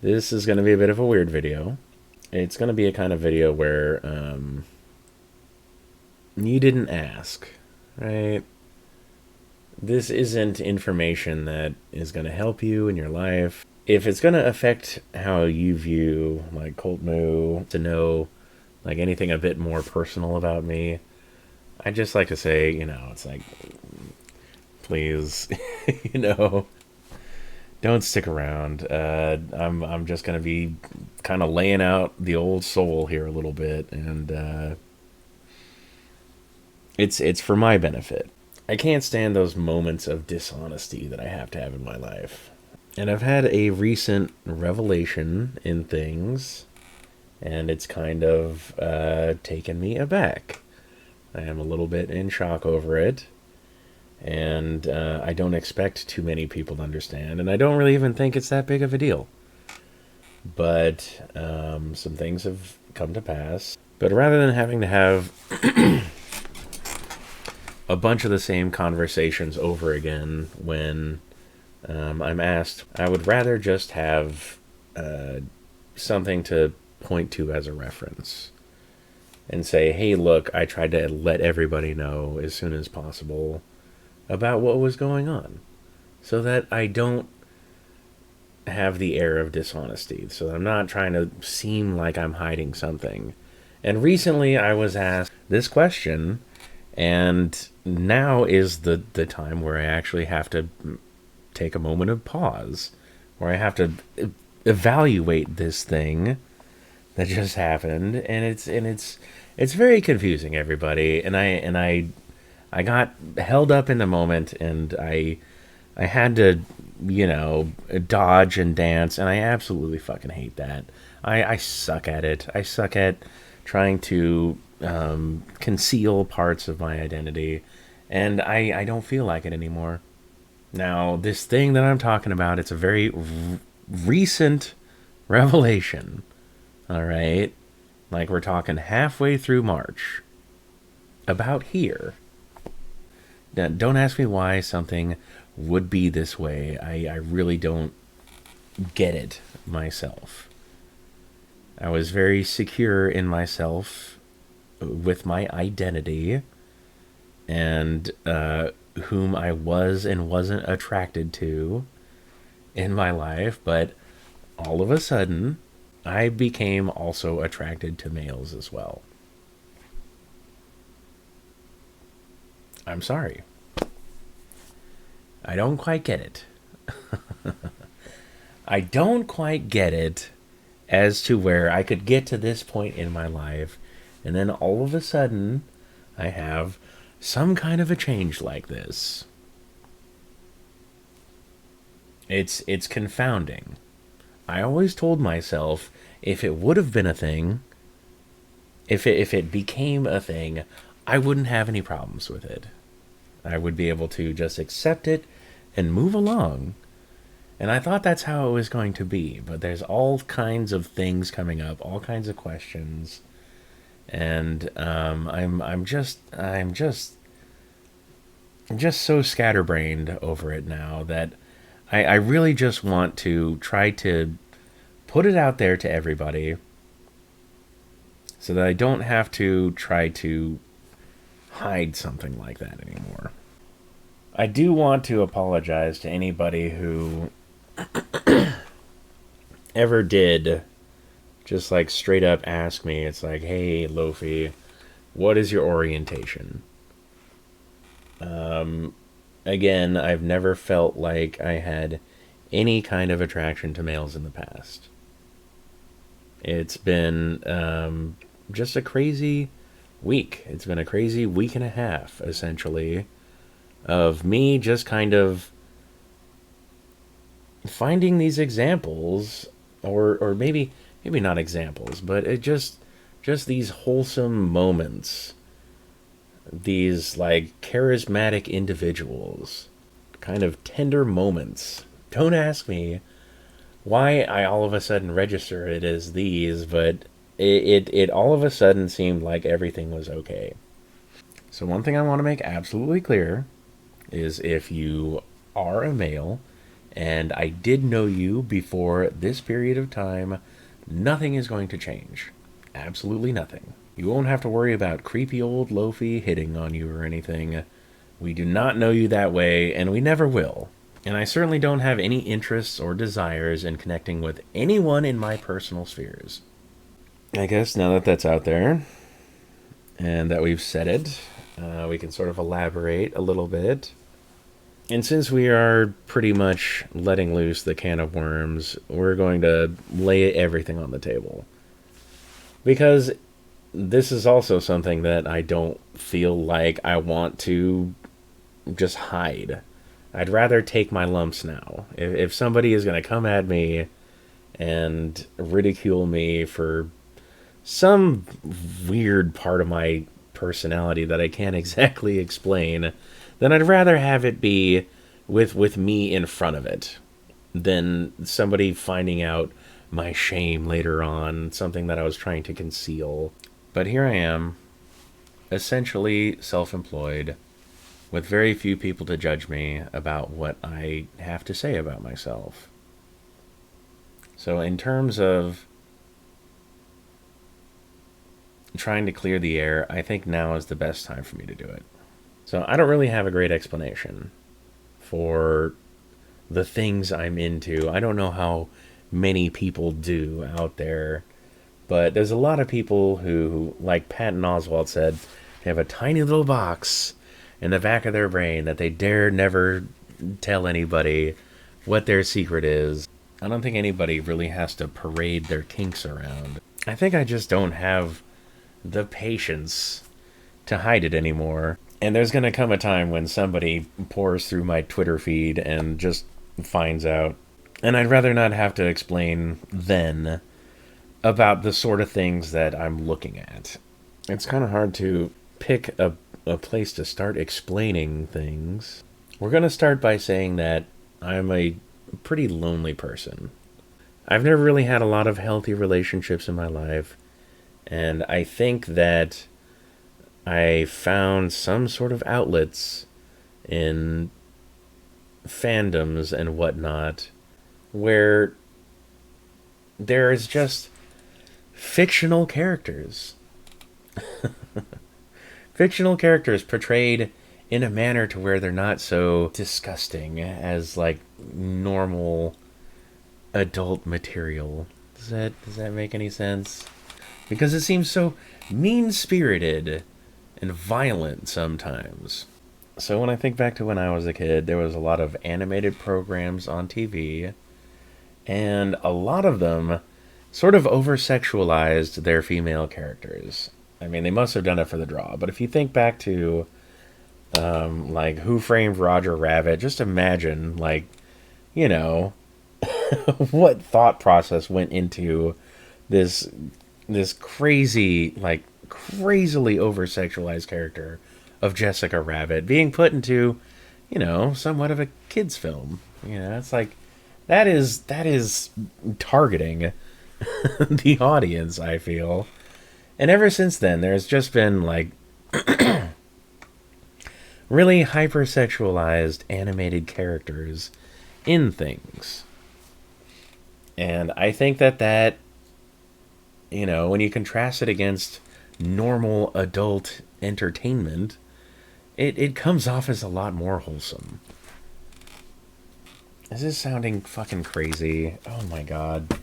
This is going to be a bit of a weird video. It's going to be a kind of video where you didn't ask, right? This isn't information that is going to help you in your life. If it's going to affect how you view like Cult Moo, to know like anything a bit more personal about me, I just like to say, it's like, please, you know, don't stick around. I'm just gonna be kind of laying out the old soul here a little bit, and it's for my benefit. I can't stand those moments of dishonesty that I have to have in my life, and I've had a recent revelation in things, and it's kind of taken me aback. I am a little bit in shock over it, and I don't expect too many people to understand, and I don't really even think it's that big of a deal. But some things have come to pass. But rather than having to have a bunch of the same conversations over again when I'm asked, I would rather just have something to point to as a reference and say, hey, look, I tried to let everybody know as soon as possible about what was going on so that I don't have the air of dishonesty, so that I'm not trying to seem like I'm hiding something. And recently I was asked this question, and now is the time where I actually have to take a moment of pause, where I have to evaluate this thing that just happened, and it's very confusing, everybody. And I got held up in the moment, and I had to, dodge and dance, and I absolutely fucking hate that. I suck at it. I suck at trying to conceal parts of my identity, and I don't feel like it anymore. Now, this thing that I'm talking about, it's a very recent revelation, all right? Like, we're talking halfway through March. About here. Now, don't ask me why something would be this way. I really don't get it myself. I was very secure in myself with my identity and whom I was and wasn't attracted to in my life, but all of a sudden, I became also attracted to males as well. I'm sorry. I don't quite get it. I don't quite get it as to where I could get to this point in my life, and then all of a sudden, I have some kind of a change like this. It's confounding. I always told myself if it would have been a thing, if it became a thing, I wouldn't have any problems with it. I would be able to just accept it and move along. And I thought that's how it was going to be, but there's all kinds of things coming up, all kinds of questions, and I'm just so scatterbrained over it now that I really just want to try to put it out there to everybody so that I don't have to try to hide something like that anymore. I do want to apologize to anybody who ever did just like straight up ask me. It's like, hey, Loafy, what is your orientation? Again, I've never felt like I had any kind of attraction to males in the past. It's been just a crazy week. It's been a crazy week and a half, essentially, of me just kind of finding these examples, or maybe not examples, but it just these wholesome moments, these like charismatic individuals, kind of tender moments. Don't ask me why I all of a sudden register it as these, but it all of a sudden seemed like everything was okay. So one thing I want to make absolutely clear is if you are a male and I did know you before this period of time, nothing is going to change. Absolutely nothing. You won't have to worry about creepy old Loafy hitting on you or anything. We do not know you that way, and we never will. And I certainly don't have any interests or desires in connecting with anyone in my personal spheres. I guess now that that's out there, and that we've said it, we can sort of elaborate a little bit. And since we are pretty much letting loose the can of worms, we're going to lay everything on the table. Because this is also something that I don't feel like I want to just hide. I'd rather take my lumps now. If somebody is going to come at me and ridicule me for some weird part of my personality that I can't exactly explain, then I'd rather have it be with me in front of it than somebody finding out my shame later on, something that I was trying to conceal. But here I am, essentially self-employed, with very few people to judge me about what I have to say about myself. So in terms of trying to clear the air, I think now is the best time for me to do it. So I don't really have a great explanation for the things I'm into. I don't know how many people do out there, but there's a lot of people who, like Patton Oswalt said, they have a tiny little box in the back of their brain that they dare never tell anybody what their secret is. I don't think anybody really has to parade their kinks around. I think I just don't have the patience to hide it anymore. And there's going to come a time when somebody pours through my Twitter feed and just finds out. And I'd rather not have to explain then about the sort of things that I'm looking at. It's kind of hard to pick a place to start explaining things. We're going to start by saying that I'm a pretty lonely person. I've never really had a lot of healthy relationships in my life, and I think that I found some sort of outlets in fandoms and whatnot where there is just fictional characters. Fictional characters portrayed in a manner to where they're not so disgusting as like normal adult material. Does that make any sense? Because it seems so mean-spirited and violent sometimes. So when I think back to when I was a kid, there was a lot of animated programs on TV, and a lot of them sort of over-sexualized their female characters. I mean, they must have done it for the draw, but if you think back to like Who Framed Roger Rabbit, just imagine, like, you know, what thought process went into this crazy, like, crazily over-sexualized character of Jessica Rabbit being put into, you know, somewhat of a kid's film. You know, it's like, that is targeting the audience, I feel. And ever since then, there's just been, like, really hypersexualized animated characters in things. And I think that, you know, when you contrast it against normal adult entertainment, it comes off as a lot more wholesome. Is this sounding fucking crazy? Oh my god.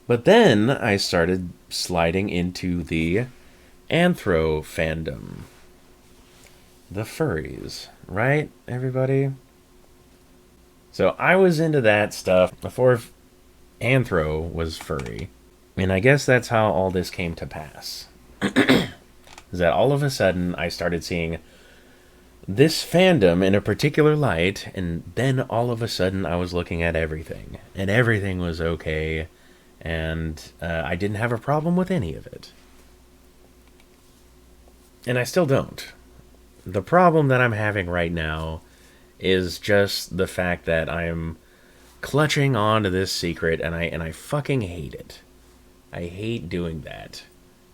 But then I started sliding into the anthro fandom. The furries, right, everybody? So I was into that stuff before anthro was furry. And I guess that's how all this came to pass. Is that all of a sudden I started seeing this fandom in a particular light, and then all of a sudden I was looking at everything, and everything was okay, and I didn't have a problem with any of it. And I still don't. The problem that I'm having right now is just the fact that I'm clutching onto this secret, and I fucking hate it. I hate doing that.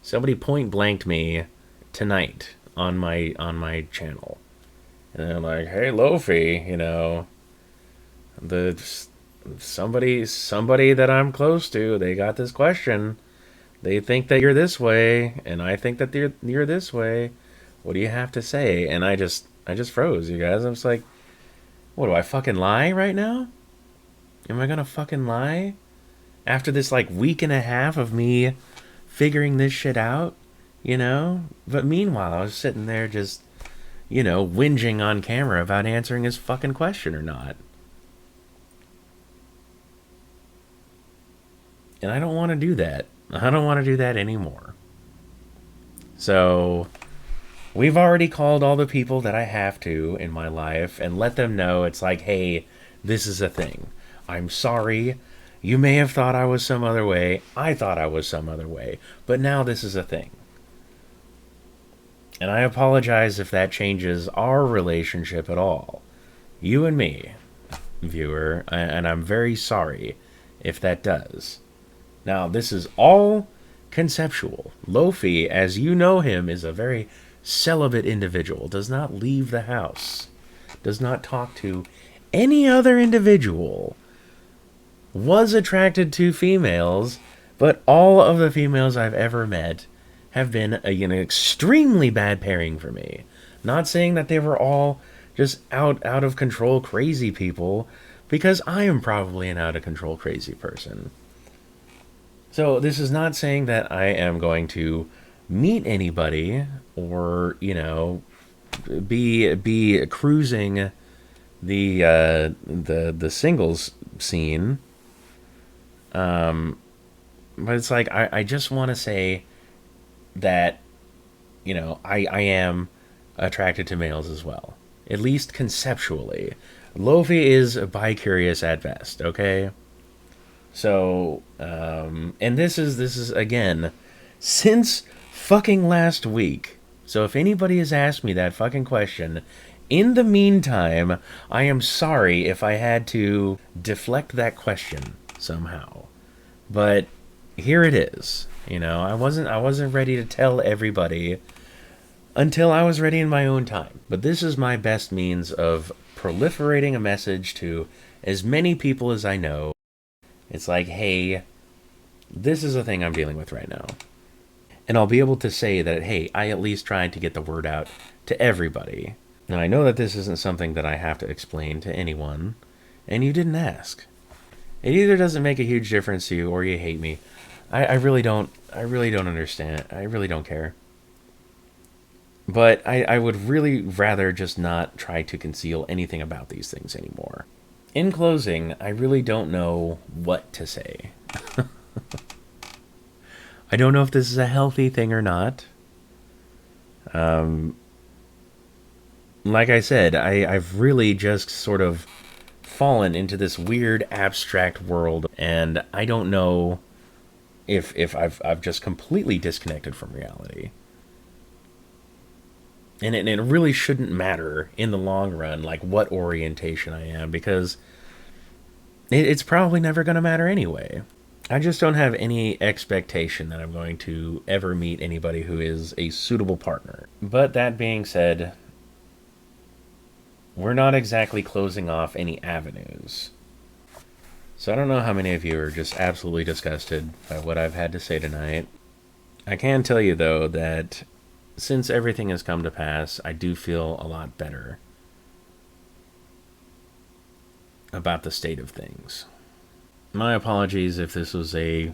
Somebody point blanked me tonight on my channel. And they're like, hey, Loafy, you know, The somebody that I'm close to, they got this question. They think that you're this way, and I think that you're this way. What do you have to say? And I just froze, you guys. I'm just like, what, do I fucking lie right now? Am I gonna fucking lie? After this like week and a half of me figuring this shit out, you know? But meanwhile, I was sitting there just, whinging on camera about answering his fucking question or not. And I don't want to do that. I don't want to do that anymore. So, we've already called all the people that I have to in my life and let them know it's like, hey, this is a thing. I'm sorry. You may have thought I was some other way. I thought I was some other way. But now this is a thing. And I apologize if that changes our relationship at all. You and me, viewer, and I'm very sorry if that does. Now, this is all conceptual. Loafy, as you know him, is a very celibate individual, does not leave the house, does not talk to any other individual, was attracted to females, but all of the females I've ever met have been an extremely bad pairing for me. Not saying that they were all just out of control crazy people, because I am probably an out of control crazy person. So this is not saying that I am going to meet anybody or be cruising the singles scene. But it's like I just want to say that I am attracted to males as well, at least conceptually. Loafy is bi-curious at best. Okay. So, and this is again, since fucking last week. So if anybody has asked me that fucking question, in the meantime, I am sorry if I had to deflect that question somehow. But here it is. I wasn't ready to tell everybody until I was ready in my own time. But this is my best means of proliferating a message to as many people as I know. It's like, hey, this is a thing I'm dealing with right now. And I'll be able to say that, hey, I at least tried to get the word out to everybody. Now, I know that this isn't something that I have to explain to anyone, and you didn't ask. It either doesn't make a huge difference to you or you hate me. I really don't understand. I really don't care. But I would really rather just not try to conceal anything about these things anymore. In closing, I really don't know what to say. I don't know if this is a healthy thing or not. Like I said, I've really just sort of fallen into this weird abstract world, and I don't know if I've just completely disconnected from reality. And it really shouldn't matter in the long run, like what orientation I am, because it's probably never going to matter anyway. I just don't have any expectation that I'm going to ever meet anybody who is a suitable partner. But that being said, we're not exactly closing off any avenues. So I don't know how many of you are just absolutely disgusted by what I've had to say tonight. I can tell you, though, that since everything has come to pass, I do feel a lot better about the state of things. My apologies if this was a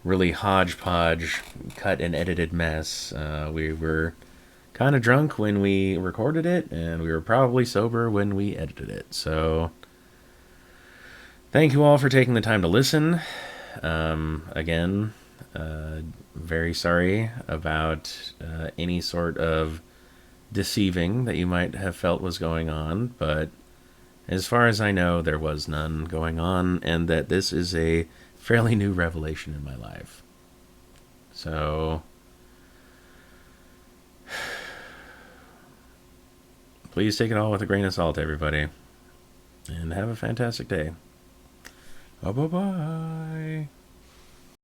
really hodgepodge, cut and edited mess. We were kind of drunk when we recorded it, and we were probably sober when we edited it. So, thank you all for taking the time to listen. Again, very sorry about any sort of deceiving that you might have felt was going on, but as far as I know, there was none going on, and that this is a fairly new revelation in my life. So, please take it all with a grain of salt, everybody, and have a fantastic day. Bye-bye.